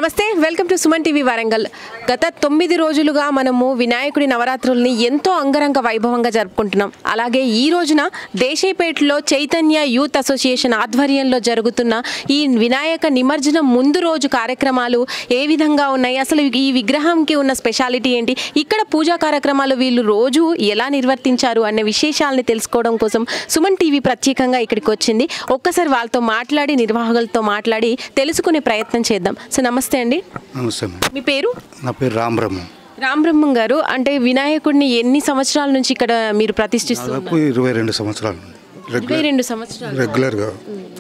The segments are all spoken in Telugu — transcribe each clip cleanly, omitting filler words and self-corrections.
నమస్తే, welcome to Suman TV Warangal. గత 9 రోజులుగా మనము వినాయకుడి నవరాత్రుల్ని ఎంతో అంగరంగ వైభవంగా జరుపుకుంటున్నాం. అలాగే ఈ రోజున దేశీపేటలో చైతన్య యూత్ అసోసియేషన్ ఆధ్వర్యంలో జరుగుతున్న ఈ వినాయక నిమజ్జనం ముందు రోజు కార్యక్రమాలు ఏ విధంగా ఉన్నాయి, అసలు ఈ విగ్రహంకి ఉన్న స్పెషాలిటీ ఏంటి, ఇక్కడ పూజా కార్యక్రమాలు వీళ్ళు రోజు ఎలా నిర్వర్తించారు అనే విశేషాలని తెలుసుకోవడం కోసం సుమన్ టీవీ ప్రత్యేకంగా ఇక్కడికి వచ్చింది. ఒక్కసారి వాళ్ళతో మాట్లాడి, నిర్వాహకులతో మాట్లాడి తెలుసుకునే ప్రయత్నం చేద్దాం. సో నమస్తే అండి. నమస్తే. మీ పేరు? నా పేరు రామబ్రహ్మం. రామబ్రహ్మం గారు, అంటే వినాయకుడిని ఎన్ని సంవత్సరాల నుంచి ఇక్కడ మీరు ప్రతిష్ఠిస్తున్నారు? 22 సంవత్సరాలు. 22 సంవత్సరాలు రెగ్యులర్గా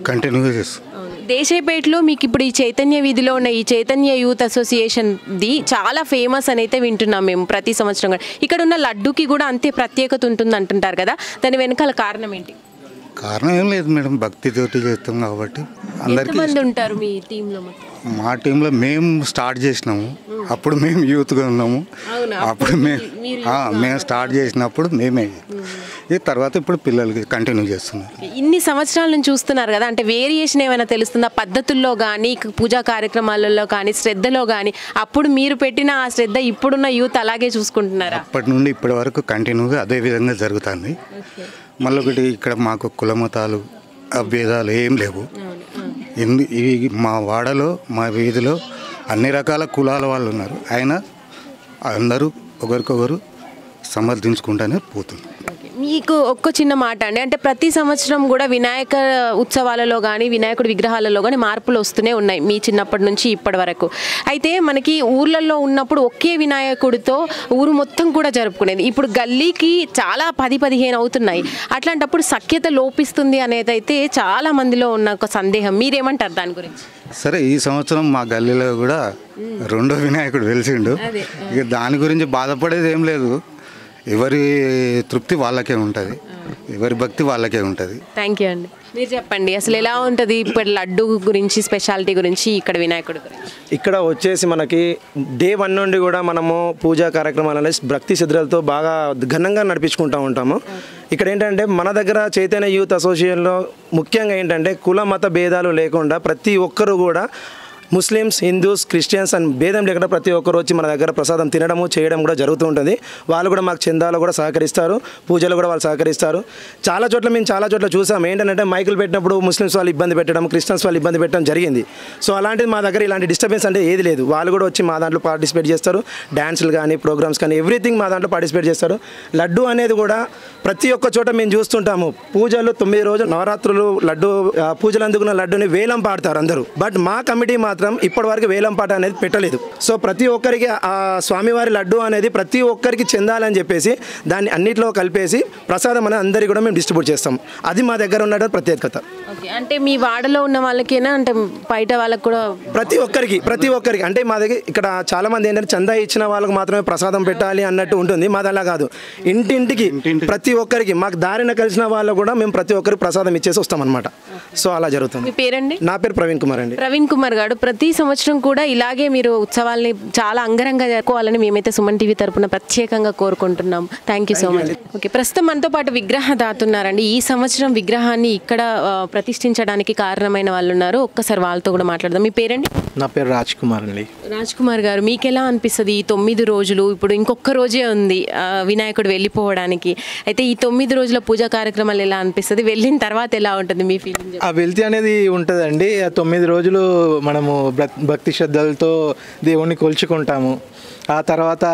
కంటిన్యూగా చేస్తాం. దేశీపేటలో మీకు ఇప్పుడు ఈ చైతన్య వీధిలో ఉన్న ఈ చైతన్య యూత్ అసోసియేషన్ది చాలా ఫేమస్ అని అయితే వింటున్నాం మేము ప్రతి సంవత్సరం. ఇక్కడ ఉన్న లడ్డూకి కూడా అంతే ప్రత్యేకత ఉంటుంది అంటుంటారు కదా, దాని వెనకాల కారణం ఏంటి? కారణం ఏం లేదు మేడం, భక్తితోటి చేస్తాం కాబట్టి. అందరికీ ఎంతమంది ఉంటారు మీ టీంలో? మా టీంలో మేము స్టార్ట్ చేసినాము, అప్పుడు మేము యూత్గా ఉన్నాము. అప్పుడు మేము స్టార్ట్ చేసినప్పుడు మేమే, ఈ తర్వాత ఇప్పుడు పిల్లలకి కంటిన్యూ చేస్తున్నారు. ఇన్ని సంవత్సరాల నుంచి చూస్తున్నారు కదా, అంటే వేరియేషన్ ఏమైనా తెలుస్తుందా పద్ధతుల్లో కానీ, పూజా కార్యక్రమాలలో కానీ, శ్రద్ధలో కానీ? అప్పుడు మీరు పెట్టిన ఆ శ్రద్ధ ఇప్పుడున్న యూత్ అలాగే చూసుకుంటున్నారా? అప్పటి నుండి ఇప్పటి వరకు కంటిన్యూగా అదే విధంగా జరుగుతుంది. మళ్ళీ ఒకటి, ఇక్కడ మాకు కులమతాలు అభేదాలు ఏం లేవు. మా వాడలో, మా వీధిలో అన్ని రకాల కులాల వాళ్ళు ఉన్నారు. అయినా అందరూ ఒకరికొకరు సమర్థించుకుంటూనే పోతుంది. మీకు ఒక్క చిన్న మాట అండి, అంటే ప్రతి సంవత్సరం కూడా వినాయక ఉత్సవాలలో కానీ, వినాయకుడి విగ్రహాలలో కానీ మార్పులు వస్తూనే ఉన్నాయి మీ చిన్నప్పటి నుంచి ఇప్పటి వరకు. అయితే మనకి ఊర్లలో ఉన్నప్పుడు ఒకే వినాయకుడితో ఊరు మొత్తం కూడా జరుపుకునేది. ఇప్పుడు గల్లీకి చాలా 10-15 అవుతున్నాయి. అట్లాంటప్పుడు సఖ్యత లోపిస్తుంది అనేది అయితే చాలా మందిలో ఉన్న ఒక సందేహం. మీరేమంటారు దాని గురించి? సరే, ఈ సంవత్సరం మా గల్లీలో కూడా 2వ వినాయకుడు వెలిసిండు. ఇక దాని గురించి బాధపడేది ఏం లేదు. ఎవరి తృప్తి వాళ్ళకే ఉంటుంది, ఎవరి భక్తి వాళ్ళకే ఉంటుంది. థ్యాంక్ యూ అండి. మీరు చెప్పండి, అసలు ఎలా ఉంటుంది ఇప్పుడు లడ్డు గురించి, స్పెషాలిటీ గురించి, ఇక్కడ వినాయకుడి గురించి? ఇక్కడ వచ్చేసి మనకి డే 1 నుండి కూడా మనము పూజా కార్యక్రమాలు అనేది భక్తి శ్రద్ధలతో బాగా ఘనంగా నడిపించుకుంటూ ఉంటాము. ఇక్కడ ఏంటంటే మన దగ్గర చైతన్య యూత్ అసోసియేషన్లో ముఖ్యంగా ఏంటంటే కుల మత భేదాలు లేకుండా ప్రతి ఒక్కరు కూడా ముస్లిమ్స్, హిందూస్, క్రిస్టియన్స్ అని భేదం లేకుండా ప్రతి ఒక్కరు వచ్చి మన దగ్గర ప్రసాదం తినడము చేయడం కూడా జరుగుతూ ఉంటుంది. వాళ్ళు కూడా మాకు చందాలు కూడా సహకరిస్తారు, పూజలు కూడా వాళ్ళు సహకరిస్తారు. మేము చాలా చోట్ల చూసాం ఏంటంటే మైకులు పెట్టినప్పుడు ముస్లిమ్స్ వాళ్ళు ఇబ్బంది పెట్టడం, క్రిస్టియన్స్ వాళ్ళు ఇబ్బంది పెట్టడం జరిగింది. సో అలాంటిది మా దగ్గర ఇలాంటి డిస్టర్బెన్స్ అంటే ఏది లేదు. వాళ్ళు కూడా వచ్చి మా దాంట్లో పార్టిసిపేట్ చేస్తారు. డ్యాన్సులు కానీ, ప్రోగ్రామ్స్ కానీ, ఎవ్రీథింగ్ మా దాంట్లో పార్టిసిపేట్ చేస్తారు. లడ్డు అనేది కూడా ప్రతి ఒక్క చోట మేము చూస్తుంటాము. పూజలు 9 రోజులు నవరాత్రులు లడ్డు పూజలు అందుకున్న లడ్డుని వేలం పాడతారు అందరూ. బట్ మా కమిటీ మాత్రం ఇప్పటి వరకు వేలం పాట అనేది పెట్టలేదు. సో ప్రతి ఒక్కరికి ఆ స్వామివారి లడ్డు అనేది ప్రతి ఒక్కరికి చెందాలని చెప్పేసి దాన్ని అన్నింటిలో కలిపేసి ప్రసాదం అనేది అందరికీ కూడా మేము డిస్ట్రిబ్యూట్ చేస్తాం. అది మా దగ్గర ఉన్న ప్రత్యేకత. అంటే మీ వాడలో ఉన్న వాళ్ళకేనా, అంటే బయట వాళ్ళకి కూడా? ప్రతి ఒక్కరికి అంటే మా దగ్గర ఇక్కడ చాలా మంది ఏంటంటే చందా ఇచ్చిన వాళ్ళకి మాత్రమే ప్రసాదం పెట్టాలి అన్నట్టు ఉంటుంది. మాది అలా కాదు, ఇంటింటికి ప్రతి ఒక్కరికి మాకు దారిన కలిసిన వాళ్ళకు కూడా మేము ప్రతి ఒక్కరికి ప్రసాదం ఇచ్చేసి వస్తాం అనమాట. సో అలా జరుగుతుంది. మీ పేరండి? నా పేరు ప్రవీణ్ కుమార్ అండి. ప్రవీణ్ కుమార్ గారు, ప్రతి సంవత్సరం కూడా ఇలాగే మీరు ఉత్సవాల్ని చాలా అంగరంగా జరుపుకోవాలని మేమైతే సుమన్ టీవీ తరపున ప్రత్యేకంగా కోరుకుంటున్నాం. Thank you so much. Okay, ప్రస్తుతం మనతో పాటు విగ్రహదాత ఉన్నారండి. ఈ సంవత్సరం విగ్రహాన్ని ఇక్కడ ప్రతిష్ఠించడానికి కారణమైన వాళ్ళు ఉన్నారు. ఒక్కసారి వాళ్ళతో కూడా మాట్లాడదాం. మీ పేరండి? నా పేరు రాజ్ కుమార్ అండి. రాజ్ కుమార్ గారు, మీకు ఎలా అనిపిస్తుంది ఈ 9 రోజులు? ఇప్పుడు ఇంకొక రోజే ఉంది వినాయకుడు వెళ్ళిపోవడానికి. అయితే ఈ 9 రోజుల పూజా కార్యక్రమాలు ఎలా అనిపిస్తుంది? వెళ్ళిన తర్వాత ఎలా ఉంటుంది మీ ఫీలింగ్? ఆ వెళ్తి అనేది ఉంటుందండి. 9 రోజులు మనము భక్తి శ్రద్ధలతో దేవుణ్ణి కొలుచుకుంటాము. ఆ తర్వాత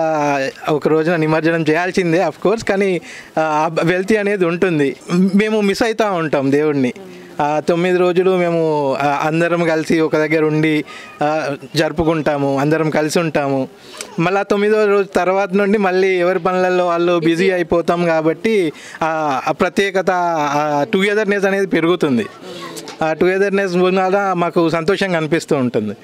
ఒక రోజున నిమజ్జనం చేయాల్సిందే అఫ్ కోర్స్, కానీ వెళ్తి అనేది ఉంటుంది. మేము మిస్ అవుతూ ఉంటాం దేవుణ్ణి. 9 రోజులు మేము అందరం కలిసి ఒక దగ్గర ఉండి జరుపుకుంటాము, అందరం కలిసి ఉంటాము. మళ్ళీ 9వ రోజు తర్వాత నుండి మళ్ళీ ఎవరి పనులలో వాళ్ళు బిజీ అయిపోతాం కాబట్టి ఆ ప్రత్యేకత, టుగెదర్నెస్ అనేది పెరుగుతుంది. ఆ టుగెదర్నెస్ వల్ల మాకు సంతోషంగా అనిపిస్తూ ఉంటుంది.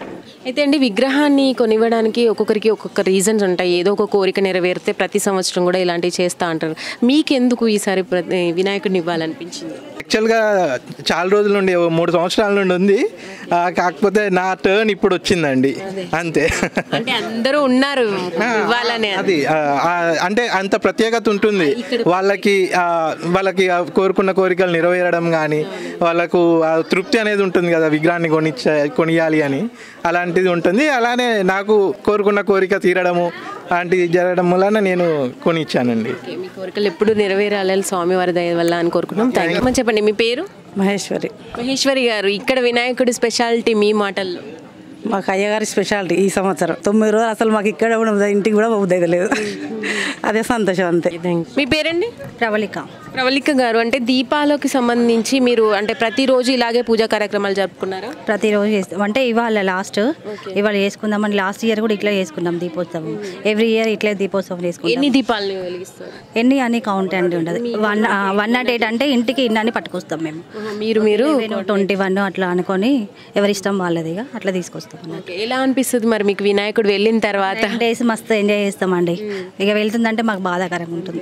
అయితే అండి, విగ్రహాన్ని కొనివ్వడానికి ఒక్కొక్కరికి ఒక్కొక్క రీజన్స్ ఉంటాయి. ఏదో ఒక కోరిక నెరవేరితే ప్రతి సంవత్సరం కూడా ఇలాంటివి చేస్తూ అంటారు. మీకెందుకు ఈసారి వినాయకుడిని ఇవ్వాలనిపించింది? యాక్చువల్గా చాలా రోజుల నుండి 3 సంవత్సరాల నుండి ఉంది, కాకపోతే నా టర్న్ ఇప్పుడు వచ్చిందండి, అంతే. అంటే అందరూ ఉన్నారు ఇవ్వాలని, అది అంటే అంత ప్రత్యేకత ఉంటుంది వాళ్ళకి. వాళ్ళకి కోరుకున్న కోరికలు నెరవేరడం కానీ, వాళ్ళకు ఆ తృప్తి అనేది ఉంటుంది కదా, విగ్రహాన్ని కొనియాలి అని, అలాంటిది ఉంటుంది. అలానే నాకు కోరుకున్న కోరిక తీరడము అలాంటిది జరగడం వలన నేను కొనిచ్చానండి. మీ కోరికలు ఎప్పుడు నెరవేరాలి స్వామివారి దయ వల్ల అని కోరుకుంటున్నాం. Thank you. చెప్పండి మీ పేరు? మహేశ్వరి. మహేశ్వరి గారు, ఇక్కడ వినాయకుడి స్పెషాలిటీ మీ మాటల్లో? మాకు అయ్యగారి స్పెషాలిటీ ఈ సంవత్సరం 9 రోజులు అసలు మాకు ఇక్కడ కూడా ఇంటికి కూడా ఉదయలేదు. అదే సంతోషం అంతే. మీ పేరండి? ప్రవళిక. ప్రవళిక గారు, అంటే దీపాలకు సంబంధించి మీరు అంటే ప్రతిరోజు ఇలాగే పూజా కార్యక్రమాలు జరుపుకున్నారా? ప్రతిరోజు చేస్తాం. అంటే ఇవాళ ఇవాళ చేసుకుందామని లాస్ట్ ఇయర్ కూడా ఇట్లా చేసుకున్నాం దీపోత్సవం. ఎవ్రీ ఇయర్ ఇట్లా దీపోత్సవం చేసుకుంటాం. ఎన్ని దీపాలను వెలిగిస్తారు? ఎన్ని అని కౌంట్ అండి ఉండదు. 108 అంటే ఇంటికి ఇన్ని పట్టుకొస్తాం మేము. మీరు 21 అట్లా అనుకొని ఎవరిష్టం వాళ్ళదిగా అట్లా తీసుకొస్తాం. ఎలా అనిపిస్తుంది మరి మీకు వినాయకుడు వెళ్ళిన తర్వాత? 10 days మస్తు ఎంజాయ్ చేస్తామండి. ఇక వెళ్తుందంటే మాకు బాధాకరంగా ఉంటుంది.